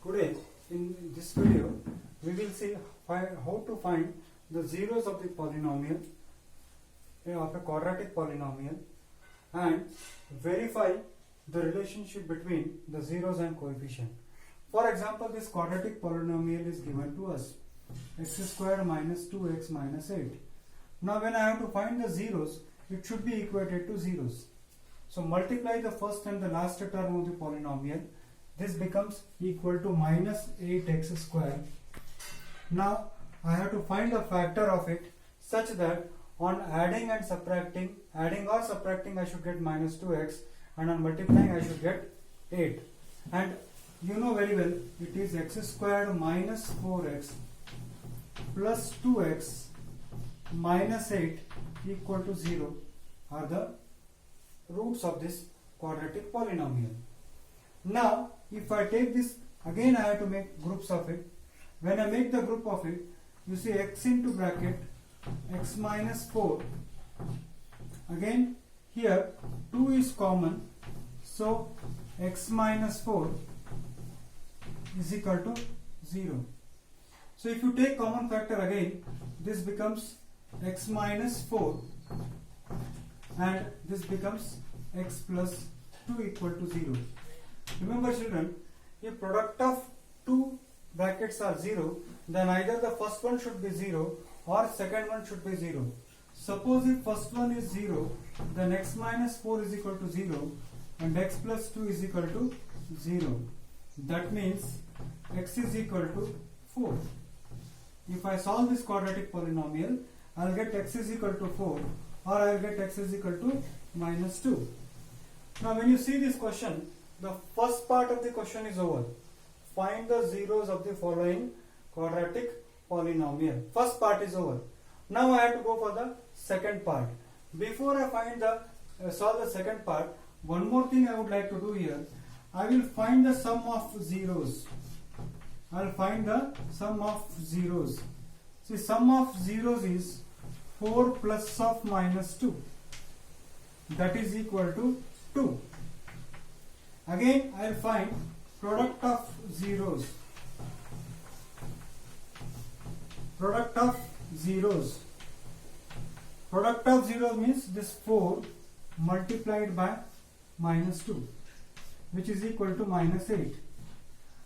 Today in this video we will see how to find the zeros of the polynomial of a quadratic polynomial and verify the relationship between the zeros and coefficient. For example, this quadratic polynomial is given to us x squared minus 2x minus 8. Now when I have to find the zeros, it should be equated to zeros. So multiply the first and the last term of the polynomial. This becomes equal to minus 8x squared. Now I have to find the factor of it such that on adding or subtracting I should get minus 2x, and on multiplying I should get 8. And you know very well it is x squared minus 4x plus 2x minus 8 equal to 0 are the roots of this quadratic polynomial. Now if I take this, again I have to make groups of it. When I make the group of it, you see x into bracket x minus 4. Again here 2 is common, so x minus 4 is equal to 0. So if you take common factor again, this becomes x minus 4 and this becomes x plus 2 equal to 0. Remember children, if product of two brackets are 0, then either the first one should be 0 or second one should be 0. Suppose if first one is 0, then x minus 4 is equal to 0 and x plus 2 is equal to 0. That means x is equal to 4. If I solve this quadratic polynomial, I will get x is equal to 4 or I will get x is equal to minus 2. Now when you see this question, the first part of the question is over. Find the zeros of the following quadratic polynomial. First part is over. Now I have to go for the second part. Before I solve the second part, one more thing I would like to do here. I will find the sum of zeros. I will find the sum of zeros. See, sum of zeros is 4 plus of minus 2. That is equal to 2. Again I will find product of zeros. Product of zeros. Product of zeros means this 4 multiplied by minus 2, which is equal to minus 8.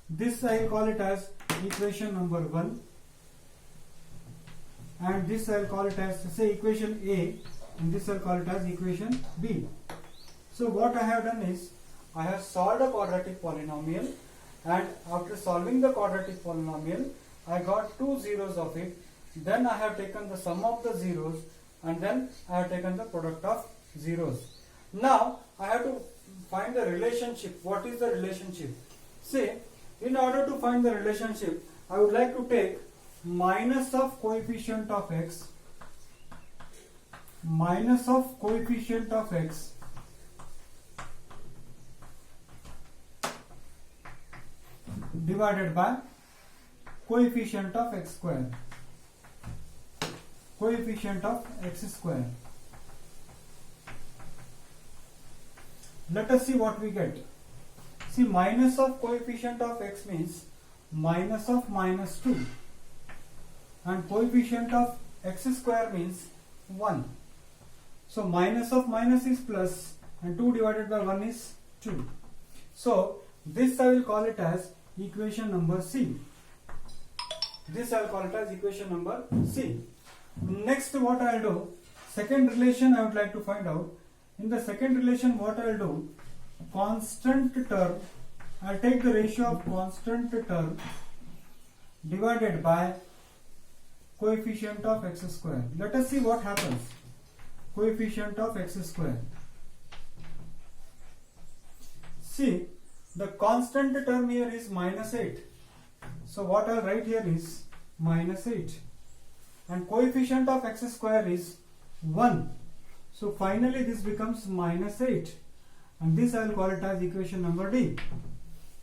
This I will call it as equation number 1, and this I will call it as, say, equation A, and this I will call it as equation B. So what I have done is, I have solved a quadratic polynomial, and after solving the quadratic polynomial, I got two zeros of it. Then I have taken the sum of the zeros, and then I have taken the product of zeros. Now I have to find the relationship. What is the relationship? See, in order to find the relationship, I would like to take minus of coefficient of x, minus of coefficient of x divided by coefficient of x square, coefficient of x square. Let us see what we get. See, minus of coefficient of x means minus of minus 2, and coefficient of x square means 1. So minus of minus is plus, and 2 divided by 1 is 2. So this I will call it as equation number C. This I will call it as equation number C. Next, what I will do, second relation I would like to find out. In the second relation, what I will do, constant term, I will take the ratio of constant term divided by coefficient of x square. Let us see what happens. Coefficient of x square. See, the constant term here is minus 8. So what I will write here is minus 8. And coefficient of x square is 1. So finally this becomes minus 8. And this I will call it as equation number D.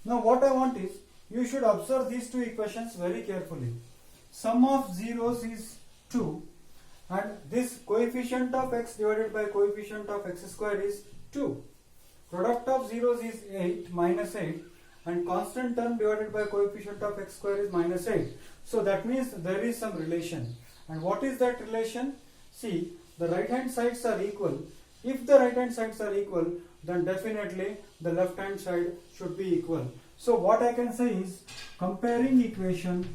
Now what I want is, you should observe these two equations very carefully. Sum of zeros is 2. And this coefficient of x divided by coefficient of x square is 2. Product of zeros is 8 minus 8, and constant term divided by coefficient of x square is minus 8. So that means there is some relation. And what is that relation? See, the right hand sides are equal. If the right hand sides are equal, then definitely the left hand side should be equal. So what I can say is comparing equation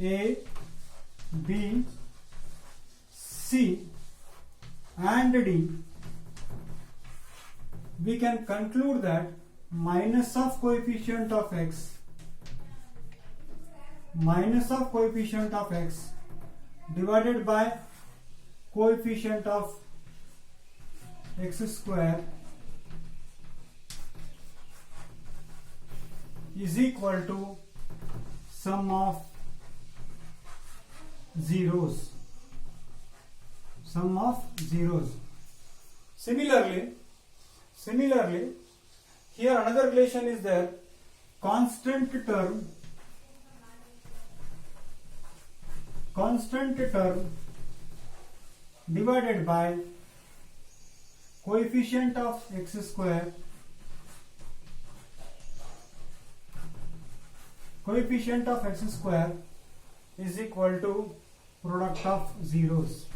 A, B, C and D, we can conclude that minus of coefficient of x divided by coefficient of x square is equal to sum of zeros. Similarly, here another relation is there. Constant term divided by coefficient of x square is equal to product of zeros.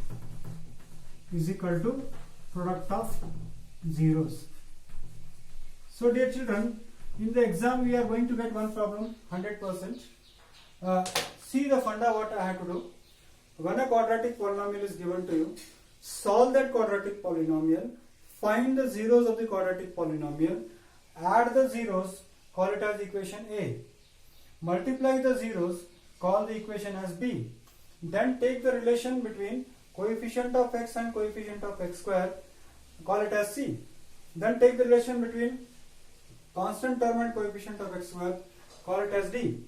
So dear children, in the exam we are going to get one problem 100%. See the funda what I have to do. When a quadratic polynomial is given to you, solve that quadratic polynomial, find the zeros of the quadratic polynomial, add the zeros, call it as equation A. Multiply the zeros, call the equation as B. Then take the relation between coefficient of x and coefficient of x square, call it as C. Then take the relation between constant term and coefficient of x square, call it as D.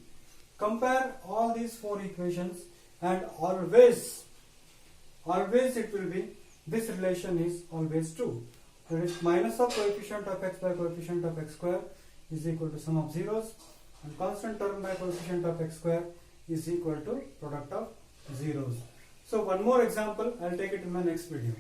Compare all these four equations and always it will be, this relation is always true. That is minus of coefficient of x by coefficient of x square is equal to sum of zeros, and constant term by coefficient of x square is equal to product of zeros. So one more example, I'll take it in my next video.